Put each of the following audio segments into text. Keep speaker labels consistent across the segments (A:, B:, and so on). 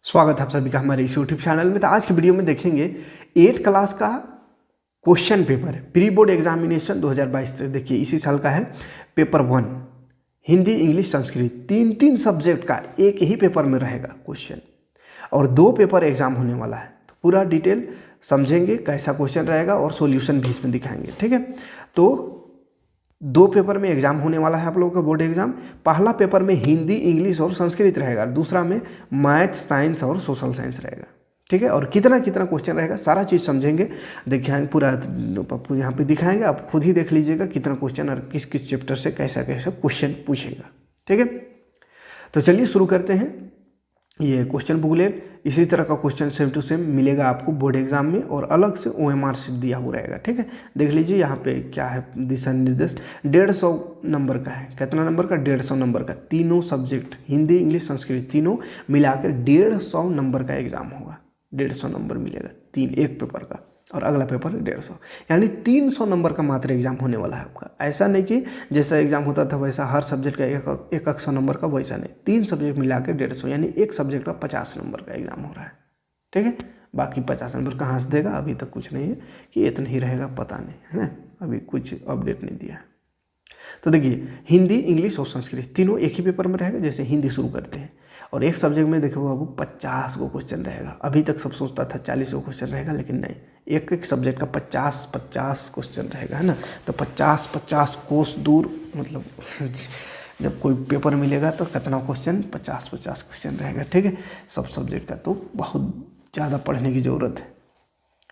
A: स्वागत है आप सभी का हमारे इस यूट्यूब चैनल में। तो आज की वीडियो में देखेंगे 8 क्लास का question paper pre board examination 2022 से। देखिए इसी साल का है। पेपर 1 हिंदी इंग्लिश संस्कृत तीन सब्जेक्ट का एक ही पेपर में रहेगा क्वेश्चन, और 2 पेपर एग्जाम होने वाला है। तो पूरा डिटेल समझेंगे कैसा क्वेश्चन रहेगा और सॉल्यूशन भी इसमें दिखाएंगे, ठीक है। तो 2 पेपर में एग्जाम होने वाला है आप लोगों का बोर्ड एग्जाम। पहला पेपर में हिंदी इंग्लिश और संस्कृत रहेगा, दूसरा में मैथ साइंस और सोशल साइंस रहेगा, ठीक है। और कितना क्वेश्चन रहेगा सारा चीज़ समझेंगे, दिखाएंगे पूरा यहाँ पे दिखाएंगे। आप खुद ही देख लीजिएगा कितना क्वेश्चन और किस किस चैप्टर से कैसा क्वेश्चन पूछेगा, ठीक है। तो चलिए शुरू करते हैं। ये क्वेश्चन बुकलेट इसी तरह का क्वेश्चन सेम टू सेम मिलेगा आपको बोर्ड एग्जाम में, और अलग से OMR शीट दिया हुआ रहेगा, ठीक है। देख लीजिए यहाँ पे क्या है दिशा निर्देश। 150 नंबर का है। कितना नंबर का? 150 नंबर का। तीनों सब्जेक्ट हिंदी इंग्लिश संस्कृत तीनों मिलाकर 150 नंबर का एग्जाम होगा। 150 नंबर मिलेगा एक पेपर का, और अगला पेपर 150, यानी 300 नंबर का मात्र एग्जाम होने वाला है आपका। ऐसा नहीं कि जैसा एग्जाम होता था वैसा हर सब्जेक्ट का एक 100 नंबर का, वैसा नहीं। 3 सब्जेक्ट मिला के 150, यानी एक सब्जेक्ट का 50 नंबर का एग्जाम हो रहा है, ठीक है। बाकी 50 नंबर कहाँ से देगा अभी तक कुछ नहीं है कि इतना ही रहेगा, पता नहीं है ना, अभी कुछ अपडेट नहीं दिया है। तो देखिए हिंदी इंग्लिश और संस्कृत तीनों एक ही पेपर में रहेगा। जैसे हिंदी शुरू करते हैं, और एक सब्जेक्ट में देखो बाबू 50 को क्वेश्चन रहेगा। अभी तक सब सोचता था 40 को क्वेश्चन रहेगा, लेकिन नहीं, एक सब्जेक्ट का 50 क्वेश्चन रहेगा, है ना। तो 50 कोस दूर, मतलब जब कोई पेपर मिलेगा तो कितना क्वेश्चन? 50 क्वेश्चन रहेगा, ठीक है। सब सब्जेक्ट का तो बहुत ज़्यादा पढ़ने की ज़रूरत है,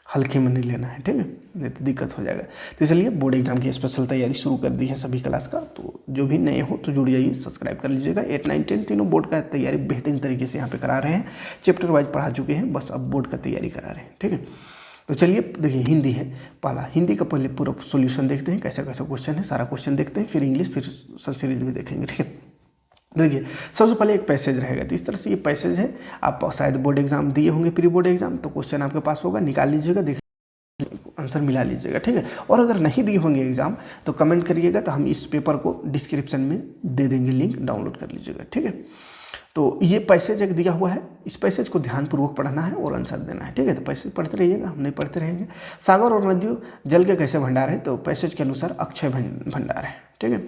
A: हल्के में नहीं लेना है, ठीक है, नहीं तो दिक्कत हो जाएगा। तो इसलिए बोर्ड एग्जाम की स्पेशल तैयारी शुरू कर दी है सभी क्लास का। तो जो भी नए हो तो जुड़ जाइए, सब्सक्राइब कर लीजिएगा। 8, 9, 10 तीनों बोर्ड का तैयारी बेहतरीन तरीके से यहाँ पे करा रहे हैं। चैप्टर वाइज पढ़ा चुके हैं, बस अब बोर्ड का तैयारी करा रहे हैं, ठीक है। तो चलिए देखिए हिंदी है पहला। हिंदी का पहले पूरा सोल्यूशन देखते हैं, कैसा क्वेश्चन है, सारा क्वेश्चन देखते हैं, फिर इंग्लिश, फिर संस्कृत भी देखेंगे, ठीक है। देखिए सबसे पहले एक पैसेज रहेगा। तो इस तरह से ये पैसेज है। आप शायद बोर्ड एग्जाम दिए होंगे, प्री बोर्ड एग्जाम, तो क्वेश्चन आपके पास होगा, निकाल लीजिएगा, देख आंसर मिला लीजिएगा, ठीक है। और अगर नहीं दिए होंगे एग्जाम तो कमेंट करिएगा, तो हम इस पेपर को डिस्क्रिप्शन में दे देंगे, लिंक डाउनलोड कर लीजिएगा, ठीक है। तो ये पैसेज एक दिया हुआ है, इस पैसेज को ध्यानपूर्वक पढ़ना है और आंसर देना है, ठीक है। तो पैसेज पढ़ते रहिएगा, हम नहीं पढ़ते रहेंगे। सागर और नदियों जल के कैसे भंडार है? तो पैसेज के अनुसार अक्षय भंडार है, ठीक है।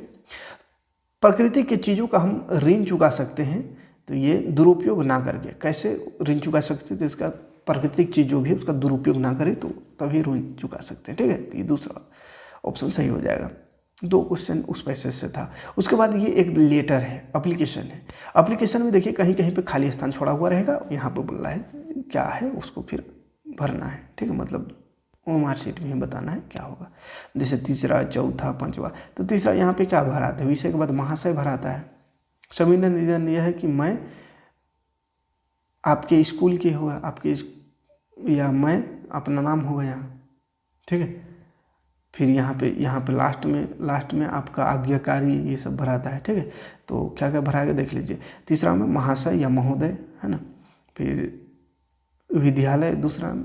A: प्रकृति की चीज़ों का हम ऋण चुका सकते हैं, तो ये दुरुपयोग ना करके कैसे ऋण चुका सकते हैं? तो इसका प्राकृतिक चीज़ जो भी है उसका दुरुपयोग ना करें तो तभी ऋण चुका सकते हैं, ठीक है। ये दूसरा ऑप्शन सही हो जाएगा। 2 क्वेश्चन उस पैसेज से था। उसके बाद ये एक लेटर है, एप्लीकेशन है। एप्लीकेशन में देखिए कहीं कहीं पे खाली स्थान छोड़ा हुआ रहेगा, यहाँ पे बोल रहा है क्या है, उसको फिर भरना है, ठीक है। मतलब OMR शीट में बताना है क्या होगा। जैसे तीसरा, चौथा, पांचवा। तो तीसरा यहाँ पे क्या भराता है? विषय के बाद महाशय भराता है। सविनय निवेदन यह है कि मैं आपके स्कूल के होगा, आपके या मैं अपना नाम होगा यहाँ, ठीक है। फिर यहाँ पे लास्ट में आपका आज्ञाकारी ये सब भराता है, ठीक है। तो क्या क्या भराएगा देख लीजिए। तीसरा में महाशय या महोदय, है ना। फिर विद्यालय, दूसरा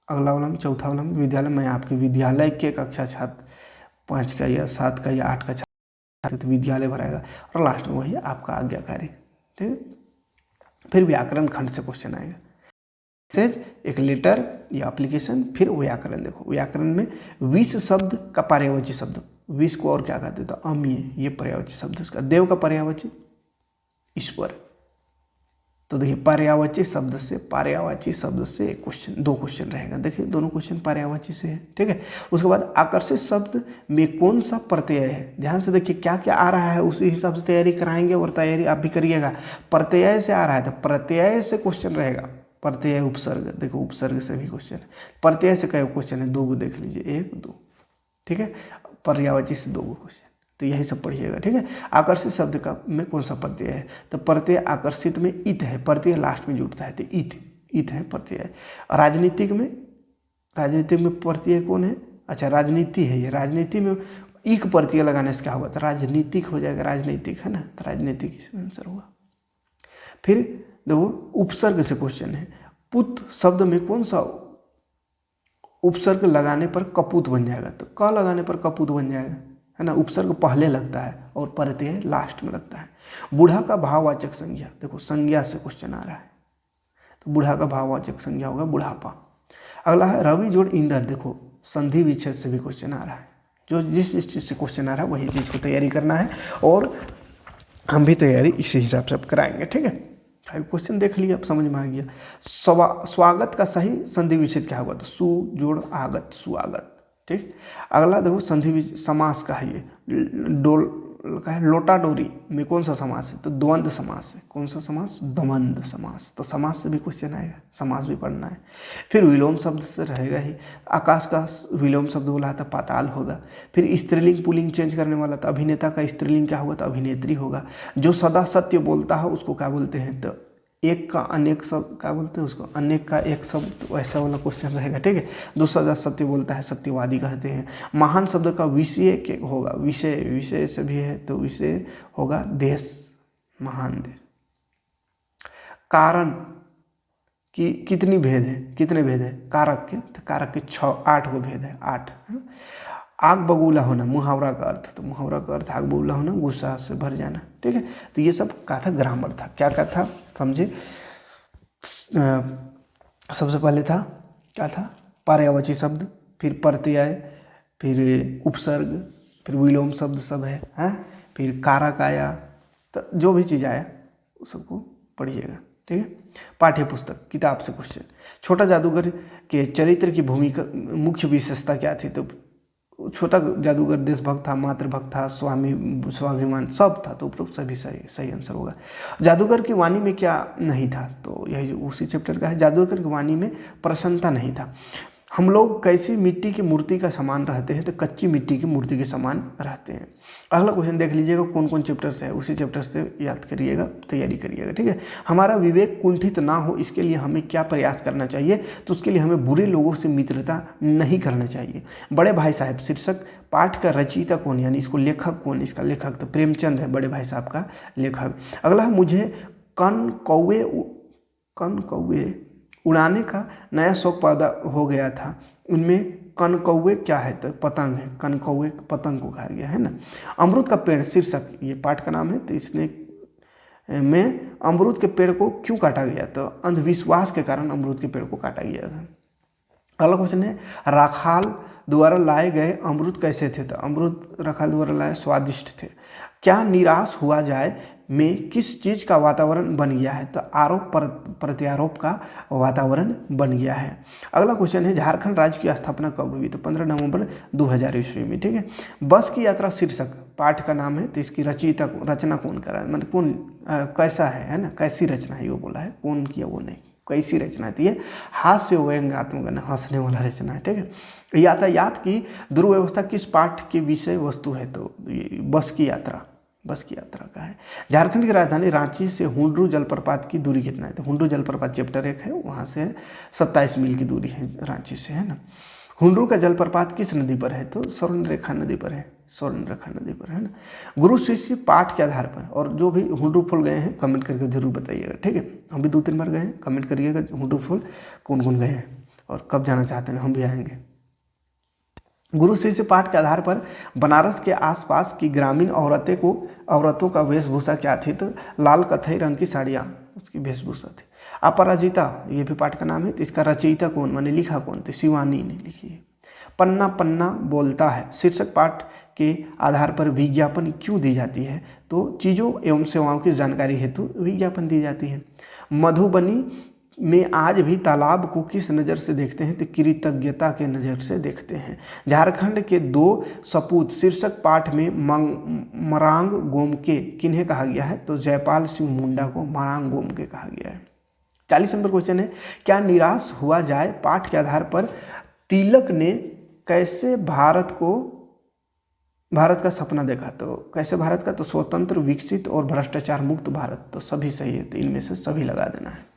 A: अगला वाला में, चौथा वाला में विद्यालय, मैं आपके विद्यालय के कक्षा छात्र 5 का या 7 का या 8 का छात्र, तो विद्यालय भराएगा। और लास्ट में वही आपका आज्ञाकारी, ठीक है। फिर व्याकरण खंड से क्वेश्चन आएगा। मैसेज, एक लेटर या एप्लीकेशन, फिर व्याकरण। देखो व्याकरण में 20 शब्द का पर्यायवाची शब्द, 20 को और क्या कहते हैं? तो अमीय, ये पर्यायवाची शब्द उसका। देव का पर्यायवाची ईश्वर। तो देखिए पर्यायवाची शब्द से एक क्वेश्चन, 2 क्वेश्चन रहेगा। देखिए दोनों क्वेश्चन पर्यायवाची से है, ठीक है। उसके बाद आकर्षित शब्द में कौन सा प्रत्यय है? ध्यान से देखिए क्या क्या आ रहा है, उसी हिसाब से तैयारी कराएंगे, और तैयारी आप भी करिएगा। प्रत्यय से आ रहा है तो प्रत्यय से क्वेश्चन रहेगा। प्रत्यय, उपसर्ग, देखो उपसर्ग से भी क्वेश्चन है। प्रत्यय से कई क्वेश्चन है? 2 को देख लीजिए, 1, 2, ठीक है। पर्यायवाची से 2 क्वेश्चन, तो यही सब पढ़िएगा, ठीक है। आकर्षित शब्द का में कौन सा प्रत्यय है? तो प्रत्यय आकर्षित में इत है, प्रत्यय लास्ट में जुड़ता है, तो इत है प्रत्यय। राजनीतिक में प्रत्यय कौन है? अच्छा राजनीति है, ये राजनीति में इक प्रत्यय लगाने से क्या होगा? तो राजनीतिक हो जाएगा, राजनीतिक, है ना। तो राजनीतिक इसमें आंसर हुआ। फिर देखो उपसर्ग से क्वेश्चन है। पुत शब्द में कौन सा उपसर्ग लगाने पर कपूत बन जाएगा? तो क लगाने पर कपूत बन जाएगा, है ना। उपसर्ग पहले लगता है और प्रत्यय लास्ट में लगता है। बूढ़ा का भाववाचक संज्ञा, देखो संज्ञा से क्वेश्चन आ रहा है। तो बूढ़ा का भाववाचक संज्ञा होगा बुढ़ापा। अगला है रवि जोड़ इंदर। देखो संधि विच्छेद से भी क्वेश्चन आ रहा है, जो जिस चीज़ से क्वेश्चन आ रहा है वही चीज़ को तैयारी करना है, और हम भी तैयारी इसी हिसाब से अब कराएंगे। ठीक है, क्वेश्चन देख लिया, अब समझ में आ गया। स्वागत का सही संधि विच्छेद क्या होगा, तो सु जोड़ आगत, स्वागत। ठीक, अगला देखो संधि समास का है, ये डोल का है लोटा डोरी में कौन सा समास है, तो द्वंद्व समास है। कौन सा समास, द्वंद्व समास। तो समास से भी क्वेश्चन आएगा, समास भी पढ़ना है। फिर विलोम शब्द से रहेगा ही, आकाश का विलोम शब्द बोला था पाताल होगा। फिर स्त्रीलिंग पुल्लिंग चेंज करने वाला था, अभिनेता का स्त्रीलिंग क्या होगा, तो अभिनेत्री होगा। जो सदा सत्य बोलता है उसको क्या बोलते हैं, तो एक का अनेक शब्द क्या बोलते हैं उसको, अनेक का एक शब्द, तो ऐसा वाला क्वेश्चन रहेगा। ठीक है, जो सदा सत्य बोलता है सत्यवादी कहते हैं। महान शब्द का विषय के होगा, विषय, विषय से भी है तो विषय होगा देश, महान देश। कारण की कितनी भेद है, कितने भेद है कारक के, तो कारक के 8 को भेद है, 8। आग बबूला होना मुहावरा का अर्थ, तो मुहावरा का अर्थ आग बबूला होना, गुस्सा से भर जाना। ठीक है, तो ये सब क्या था, ग्रामर था। क्या क्या था समझे, सबसे पहले था क्या था, पर्यायवाची शब्द, फिर प्रत्यय, फिर उपसर्ग, फिर विलोम शब्द सब है, फिर कारक आया, तो जो भी चीज़ आया उस सबको पढ़िएगा। ठीक है, पाठ्य पुस्तक किताब से क्वेश्चन। छोटा जादूगर के चरित्र की भूमिका मुख्य विशेषता क्या थी, तो छोटा जादूगर देशभक्त था, मातृभक्त था, स्वाभिमान सब था, तो उपरोक्त सभी सही आंसर होगा। जादूगर की वाणी में क्या नहीं था, तो यही उसी चैप्टर का है। जादूगर की वाणी में प्रसन्नता नहीं था। हम लोग कैसी मिट्टी की मूर्ति का समान रहते हैं, तो कच्ची मिट्टी की मूर्ति के समान रहते हैं। अगला क्वेश्चन देख लीजिएगा, कौन कौन चैप्टर से है, उसी चैप्टर से याद करिएगा, तैयारी करिएगा। ठीक है, हमारा विवेक कुंठित ना हो इसके लिए हमें क्या प्रयास करना चाहिए, तो उसके लिए हमें बुरे लोगों से मित्रता नहीं करना चाहिए। बड़े भाई साहब शीर्षक पाठ का रचयिता कौन, यानी इसको लेखक कौन, इसका लेखक तो प्रेमचंद है, बड़े भाई साहब का लेखक। अगला है मुझे कन कौवे उड़ाने का नया शौक पैदा हो गया था, उनमें कन कौवे क्या है, तो पतंग है, कन कौवे पतंग को कहा गया है ना। अमरूद का पेड़ शीर्षक, ये पाठ का नाम है, तो इसने में अमरूद के पेड़ को क्यों काटा गया, तो अंधविश्वास के कारण अमरूद के पेड़ को काटा गया था। अगला क्वेश्चन है राखाल द्वारा लाए गए अमरूद कैसे थे, तो अमरूद राखाल द्वारा लाए स्वादिष्ट थे। क्या निराश हुआ जाए में किस चीज़ का वातावरण बन गया है, तो आरोप प्रत्यारोप का वातावरण बन गया है। अगला क्वेश्चन है झारखंड राज्य की स्थापना कब हुई, तो 15 नवंबर 2000 ईस्वी में। ठीक है, बस की यात्रा शीर्षक पाठ का नाम है, तो इसकी रचना कौन करा है, मतलब कौन कैसा है ना, कैसी रचना है वो बोला है, कौन किया वो नहीं, कैसी रचना थी ये, हास्य व्यंग्यात्मक है, हंसने वाला रचना है। ठीक है, यातायात की दुर्व्यवस्था किस पाठ की विषय वस्तु है, तो बस की यात्रा, बस की यात्रा का है। झारखंड की राजधानी रांची से हुंड्रू जलप्रपात की दूरी कितना है, तो हुंड्रू जलप्रपात चैप्टर 1 है, वहाँ से 27 मील की दूरी है रांची से, है ना। हुंड्रू का जलप्रपात किस नदी पर है, तो स्वर्णरेखा नदी पर है, स्वर्णरेखा नदी पर है ना। गुरु शिष्य पाठ के आधार पर, और जो भी हुंड्रू फॉल गए हैं कमेंट करके जरूर बताइएगा। ठीक है, हम भी 2-3 बार गए हैं, कमेंट करिएगा हुंड्रू फॉल कौन कौन गए हैं और कब जाना चाहते हैं, हम भी आएंगे। गुरु शिष्य पाठ के आधार पर बनारस के आसपास की ग्रामीण औरतों का वेशभूषा क्या थी, तो लाल कथई रंग की साड़ियाँ उसकी वेशभूषा थी। अपराजिता ये भी पाठ का नाम है, तो इसका रचयिता कौन, माने लिखा कौन, तो शिवानी ने लिखी है। पन्ना पन्ना बोलता है शीर्षक पाठ के आधार पर विज्ञापन क्यों दी जाती है, तो चीज़ों एवं सेवाओं की जानकारी हेतु विज्ञापन दी जाती है। मधुबनी में आज भी तालाब को किस नज़र से देखते हैं, तो कृतज्ञता के नज़र से देखते हैं। झारखंड के 2 सपूत शीर्षक पाठ में मरांग गोमके किन्हें कहा गया है, तो जयपाल सिंह मुंडा को मरांग गोमके कहा गया है। 40 नंबर क्वेश्चन है क्या निराश हुआ जाए पाठ के आधार पर तिलक ने कैसे भारत का सपना देखा, तो कैसे भारत का, तो स्वतंत्र विकसित और भ्रष्टाचार मुक्त भारत, तो सभी सही है, तो इनमें से सभी लगा देना है।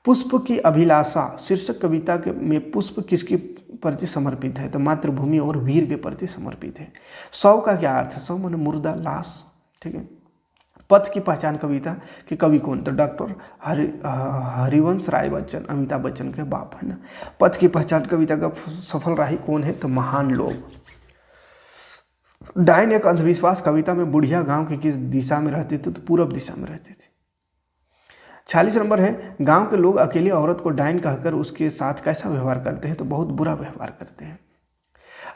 A: पुष्प की अभिलाषा शीर्षक कविता में पुष्प किसके प्रति समर्पित है, तो मातृभूमि और वीर के प्रति समर्पित है। शव का क्या अर्थ है, शव माने मुर्दा, लाश। ठीक है, पथ की पहचान कविता के कवि कौन, तो डॉक्टर हरिवंश राय बच्चन, अमिताभ बच्चन के बाप है ना। पथ की पहचान कविता का सफल राही कौन है, तो महान लोग। डायन एक अंधविश्वास कविता में बुढ़िया गांव की किस दिशा में रहती थी, तो पूर्व दिशा में रहती थी। 46 नंबर है, गांव के लोग अकेली औरत को डाइन कहकर उसके साथ कैसा व्यवहार करते हैं? तो बहुत बुरा व्यवहार करते हैं।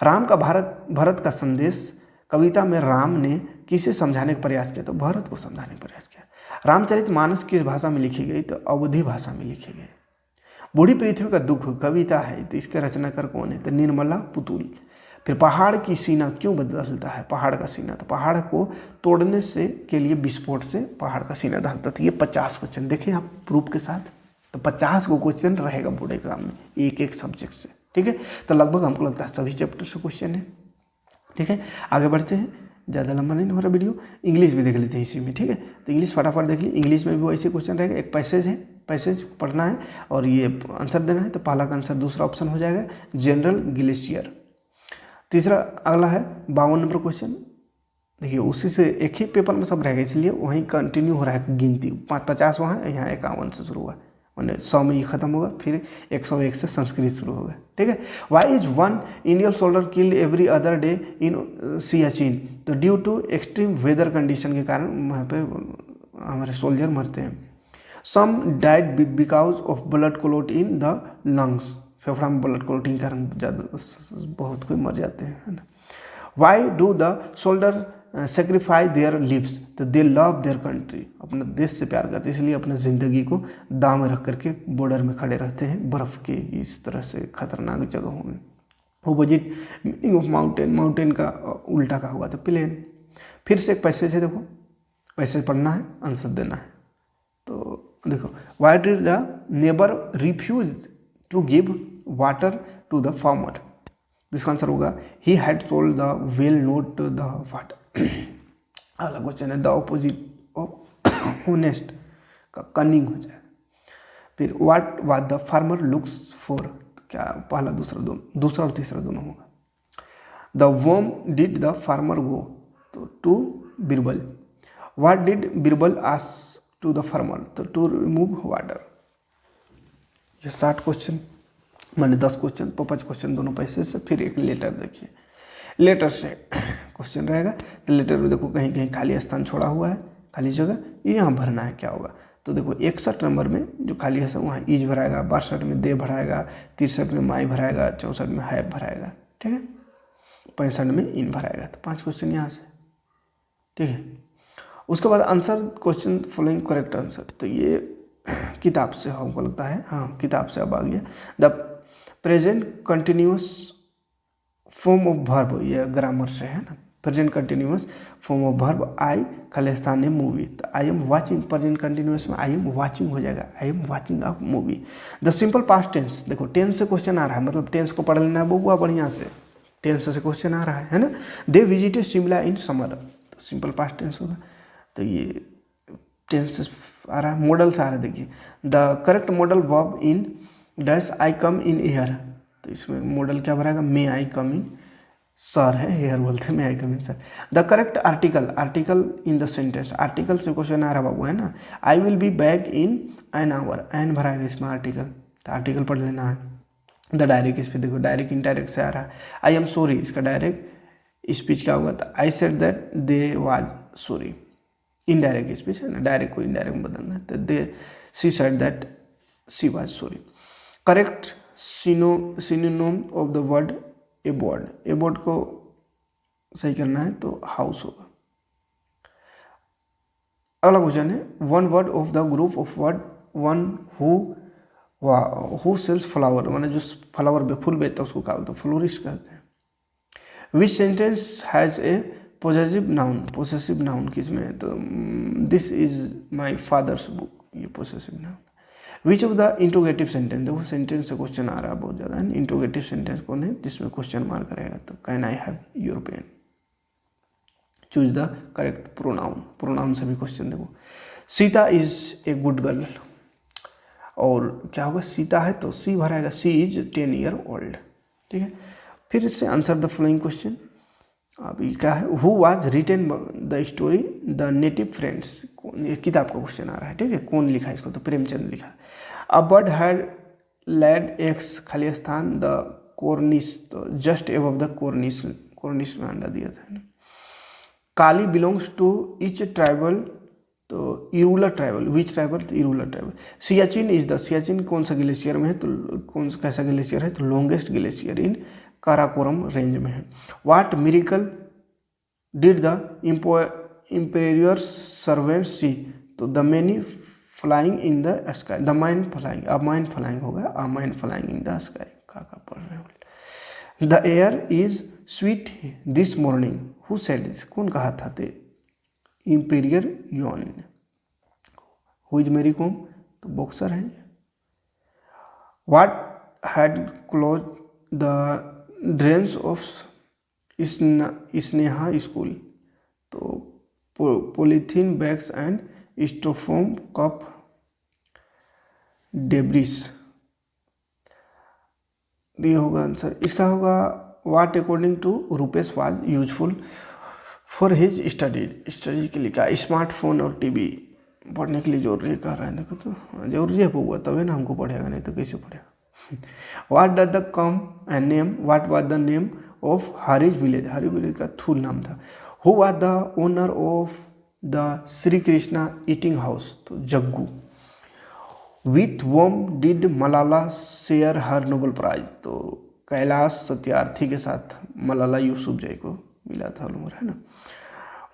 A: राम का भरत का संदेश कविता में राम ने किसे समझाने का प्रयास किया? तो भरत को समझाने का प्रयास किया। रामचरितमानस किस भाषा में लिखी गई? तो अवधी भाषा में लिखी गई। बूढ़ी पृथ्वी का दुख कविता है, तो इसके रचनाकार कौन है? तो निर्मला पुतुल। फिर पहाड़ की सीना क्यों बदलता है? पहाड़ का सीना, तो पहाड़ को तोड़ने से के लिए विस्फोट से पहाड़ का सीना ढलता। तो ये 50 क्वेश्चन देखें आप प्रूफ के साथ, तो 50 को क्वेश्चन रहेगा बोर्ड एग्जाम में एक एक सब्जेक्ट से, ठीक है। तो लगभग हमको लगता है सभी चैप्टर से क्वेश्चन है, ठीक है। आगे बढ़ते हैं, ज़्यादा लंबा नहीं हो रहा वीडियो। इंग्लिश भी देख लेते हैं इसी में, ठीक है। तो इंग्लिश फटाफट देख लीजिए। इंग्लिश में भी वैसे क्वेश्चन रहेगा, एक पैसेज है, पैसेज पढ़ना है और ये आंसर देना है। तो पहला का आंसर दूसरा ऑप्शन हो जाएगा जनरल ग्लेशियर। तीसरा अगला है 52 नंबर क्वेश्चन। देखिए उसी से एक ही पेपर में सब रहेगा, इसलिए वहीं कंटिन्यू हो रहा है गिनती। 50 वहाँ, यहाँ 51 से शुरू हुआ, मैंने 100 में ये खत्म होगा, फिर 101 से संस्कृत शुरू होगा, ठीक है। Why is one Indian soldier killed every other day in Siachen? तो due to extreme weather condition के कारण वहाँ पे हमारे सोल्जर मरते हैं। Some died because of blood clot in the lungs, फेफड़ा में ब्लड क्लॉटिंग के कारण ज़्यादा बहुत कोई मर जाते हैं, है ना। Why do the soldier sacrifice their lives? तो दे लव देयर कंट्री, अपने देश से प्यार करते हैं, इसलिए अपने ज़िंदगी को दांव में रख करके बॉर्डर में खड़े रहते हैं बर्फ़ के इस तरह से खतरनाक जगहों में। Opposite meaning of mountain, mountain का उल्टा का होगा तो प्लेन। फिर से एक पैसेज है, देखो पैसेज पढ़ना है, आंसर देना है। तो देखो, why did the neighbour refuse to give water to the farmer? इसका आंसर होगा he had sold the well not the water. अगला क्वेश्चन है द ऑपोजिट ऑफ ऑनेस्ट का कनिंग हो जाएगा। फिर what was the farmer looks for? क्या पहला दूसरा और तीसरा दोनों होगा। The whom did the farmer go? तो to Birbal. What did Birbal ask to the farmer? तो टू रिमूव वाटर। ये 60 क्वेश्चन, मैंने 10 क्वेश्चन, 5 क्वेश्चन दोनों पैसे से। फिर एक लेटर देखिए, लेटर से क्वेश्चन रहेगा। तो लेटर में देखो कहीं कहीं खाली स्थान छोड़ा हुआ है, खाली जगह, ये यहाँ भरना है, क्या होगा? तो देखो 61 नंबर में जो खाली है वहाँ ईज भराएगा, 62 में दे भराएगा, 63 में माई भराएगा, 64 में हैव भराएगा, ठीक है, 65 में इन भराएगा। तो 5 क्वेश्चन यहाँ से, ठीक है। उसके बाद answer question following correct answer. तो ये किताब से हमको लगता है, हाँ किताब से अब आ गया। The present continuous form of verb, ये ग्रामर से है ना। Present continuous form of verb I Khalistan है मूवी। तो I am watching, present continuous में आई एम वाचिंग हो जाएगा, I am watching a movie. The simple past tense, देखो टेंस से क्वेश्चन आ रहा है, मतलब टेंस को पढ़ लेना है बबुआ बढ़िया से, टेंस से क्वेश्चन आ रहा है ना। They visited Shimla in summer, तो सिंपल पास्ट टेंस होगा। तो ये टेंस से आ रहा है, मॉडल से आ रहा है। देखिए the correct modal verb in dash I come in air, तो इसमें मॉडल क्या भराएगा? मे आई कम इन सर है, हेयर बोलते हैं, may I come in sir. The correct article, article in the sentence, article से क्वेश्चन आ रहा बाबू, है ना। I will be back in an hour, an भराएगा इसमें आर्टिकल, तो आर्टिकल पढ़ लेना है। द डायरेक्ट स्पीच, देखो डायरेक्ट इनडायरेक्ट से आ रहा है। आई एम सॉरी, इसका डायरेक्ट स्पीच क्या होगा? तो I said that they was sorry, indirect speech है ना, डायरेक्ट को इनडायरेक्ट में बदलना है। तो they she said that she was sorry. Correct synonym of the word aboard, aboard को सही करना है तो हाउस होगा। अगला क्वेश्चन है one word of the group of word one who sells flower, माने जो फ्लावर फूल बेचता है उसको क्या बोलते हैं? फ्लोरिस्ट कहते हैं। Which sentence has a possessive noun, possessive noun किसमें है? तो this is my father's book, ये possessive noun. Which of the interrogative sentence, देखो सेंटेंस से क्वेश्चन आ रहा है बहुत ज़्यादा है। इंट्रोगेटिव सेंटेंस कौन है जिसमें क्वेश्चन मार्क रहेगा? तो can I have your pen. Choose the correct pronoun, pronoun से भी क्वेश्चन देखो। Sita is a good girl, और क्या होगा? सीता है तो सी भराएगा, सी इज 10 ईयर ओल्ड, ठीक है। फिर इससे आंसर द फॉलोइंग क्वेश्चन। अभी क्या है? Who was written the story the native friends, ये किताब का क्वेश्चन आ रहा है, ठीक है। कौन लिखा है इसको? तो प्रेमचंद लिखा। A bird had laid eggs, खाली स्थान द कॉर्निश, तो just above the cornice, cornice में अंडा दिया था ना। Kali belongs to each tribal तो इरूलर ट्राइबल, विच ट्राइबल, तो Irular tribal. Siachen is the, Siachen कौन सा ग्लेशियर में है, तो कौन सा कैसा ग्लेशियर है, तो longest glacier in Karakoram range में है। What miracle did the emperor servant see, तो the many flying in the sky, the mine flying, a mine flying होगा, a mine flying in the sky, का पढ़ रहे हो। The air is sweet this morning, who said this, कौन कहा था, the emperor यॉन। हु इज मेरी कॉम, तो बॉक्सर है। What had close the drains of Sneha school, तो polythene bags and styrofoam cup debris, ये होगा आंसर। इसका होगा what according to Rupesh was useful for his studies के लिए क्या, स्मार्टफोन और टीवी पढ़ने के लिए जरूरी कह रहा है। देखो तो जरूरी है पौआ, तभी ना हमको पढ़ेगा, नहीं तो कैसे पढ़ेगा। What does the come and name, what was the name of Hari's village, Hari village का थूल नाम था। Who was the owner of the Shri Krishna eating house, तो Jaggu. With whom did Malala share her Nobel prize, तो कैलाश सत्यार्थी के साथ मलाला यूसुफजई को मिला था नंबर, है ना।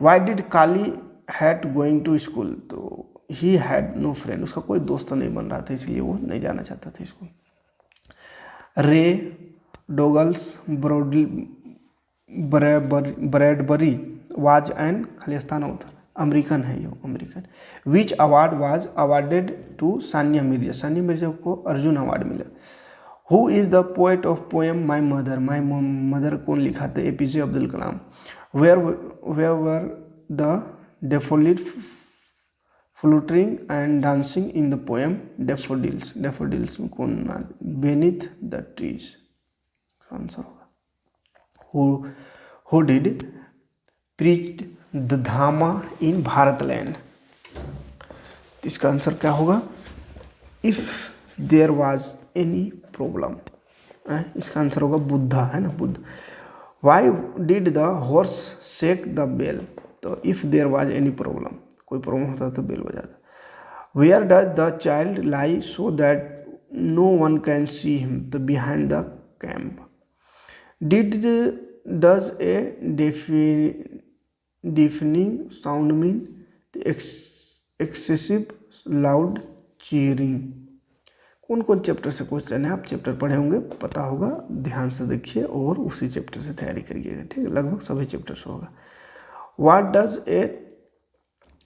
A: Why did Kali had going to school, तो ही हैड नो फ्रेंड, उसका कोई दोस्त नहीं बन रहा था, इसलिए वो नहीं जाना चाहता था स्कूल। रे डोगल्स ब्रैडबरी वाज एन, खाली स्थान होता, अमेरिकन है ये, American. Which award was awarded to Sania Mirza, Sania Mirza को अर्जुन अवार्ड मिला। Who is the poet of poem my mother, my mother कौन लिखा था, APJ Abdul Kalam. Where were the daffodil fluttering and dancing in the poem daffodils, daffodils में कौन, beneath the trees, answer होगा। Who did preach the Dhamma in Bharat land, इसका answer क्या होगा, if there was any problem, इसका आंसर होगा बुद्धा, है ना, Buddha. Why did the horse shake the bell, तो if there was any problem, कोई प्रॉब्लम होता तो बेल बजाता। Where does the child lie so that no one can see him, तो behind the camp. Did does a deafening sound mean, excessive loud cheering. कौन कौन chapter से question है, आप चैप्टर पढ़े होंगे, पता होगा, ध्यान से देखिए और उसी चैप्टर से तैयारी करिएगा, ठीक है, लगभग सभी चैप्टर से होगा। What does a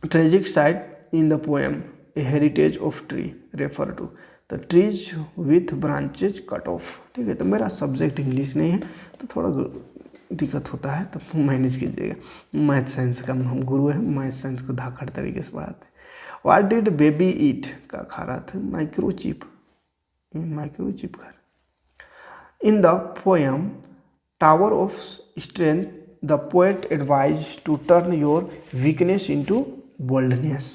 A: tragic sight in the poem a heritage of tree refer to, the trees with branches cut off, ठीक है। तो मेरा सब्जेक्ट इंग्लिश नहीं है तो थोड़ा दिक्कत होता है, तो मैनेज कीजिएगा। मैथ साइंस का हम गुरु है, मैथ साइंस को धाकड़ तरीके से पढ़ाते हैं। व्हाट डिड बेबी ईट, का खा रहा था, माइक्रोचिप, माइक्रोचिप खा रहा। In the poem tower of strength the poet advise to turn your weakness into boldness.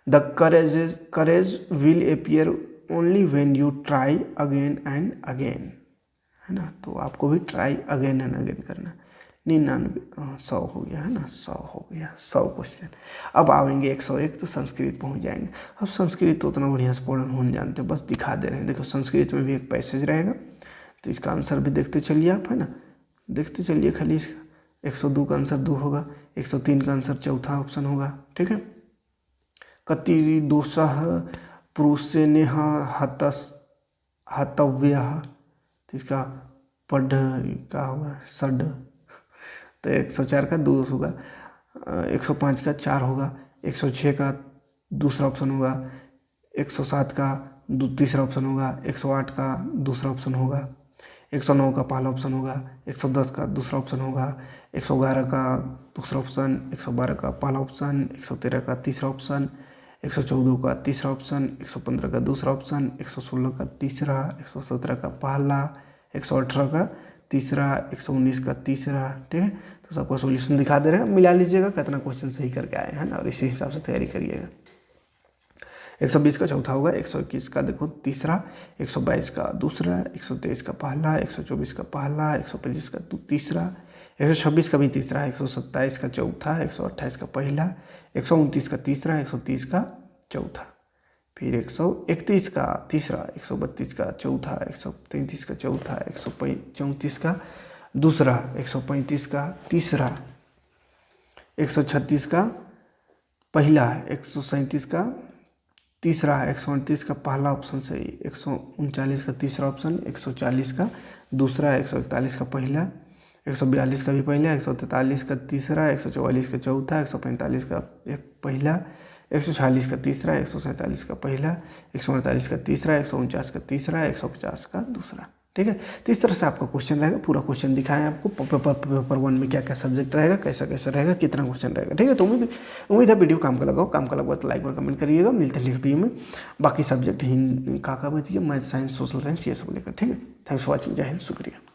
A: The courage will appear only when you try again and again, है ना, तो आपको भी ट्राई अगेन एंड अगेन करना। 99, 100 हो गया, है ना, 100 हो गया, 100 क्वेश्चन। अब आएंगे 101, तो संस्कृत पहुंच जाएंगे। अब संस्कृत तो उतना बढ़िया से पढ़ना होने जानते हैं, बस दिखा दे रहे हैं। देखो संस्कृत में भी एक पैसेज रहेगा, तो इसका आंसर भी देखते चलिए आप, है ना, देखते चलिए खाली इसका। 102 का आंसर 2 होगा, 103 का आंसर चौथा ऑप्शन होगा, ठीक है। कति दोषः पुरुषेण हतव्यः, इसका पढ़ का होगा सड, तो 104 का 2 होगा, 105 का 4 होगा, 106 का दूसरा ऑप्शन होगा, 107 का तीसरा ऑप्शन होगा, 108 का दूसरा ऑप्शन होगा, 109 का पहला ऑप्शन होगा, 110 का दूसरा ऑप्शन होगा, 111 का दूसरा ऑप्शन, 112 का पहला ऑप्शन, 113 का तीसरा ऑप्शन, 114 का तीसरा ऑप्शन, 115 का दूसरा ऑप्शन, 116 का तीसरा, 117 का पहला, 118 का तीसरा, 119 का तीसरा, ठीक है। तो सबका सॉल्यूशन दिखा दे रहे हैं, मिला लीजिएगा कितना क्वेश्चन सही करके आए हैं ना, और इसी हिसाब से तैयारी करिएगा। 120 का चौथा होगा, 121 का देखो तीसरा, 122 का दूसरा, 123 का पहला, 124 का पहला, 125 का तीसरा, 126 का भी तीसरा, 127 का चौथा, 128 का पहला, 129 का तीसरा, 130 का चौथा, फिर 131 का तीसरा, 132 का चौथा, 133 का चौथा, 134 का दूसरा, 135 का तीसरा, 136 का पहला, 137 का तीसरा, 138 का पहला ऑप्शन सही, 139 का तीसरा ऑप्शन, 140 का दूसरा, 141 का पहला, 142 का भी पहला, 143 का तीसरा, 144 का चौथा, 145 का एक पहला, 146 का तीसरा, 147 का पहला, 148 का तीसरा, 149 का तीसरा, 150 का दूसरा। ठीक है, तो इस तरह से आपका क्वेश्चन रहेगा। पूरा क्वेश्चन दिखाएं आपको पेपर 1 में क्या क्या सब्जेक्ट रहेगा, कैसा कैसा रहेगा, कितना क्वेश्चन रहेगा। ठीक है, तो उम्मीद है वीडियो काम का लगाओ, काम का लगा तो लाइक और कमेंट करिएगा। मिलते हैं नेक्स्ट वीडियो में। बाकी सब्जेक्ट हिंदी का बचिए, मैथ, साइंस, सोशल साइंस, ये सब लेकर। ठीक है, थैंक्स फॉर वॉचिंग। जय हिंद, शुक्रिया।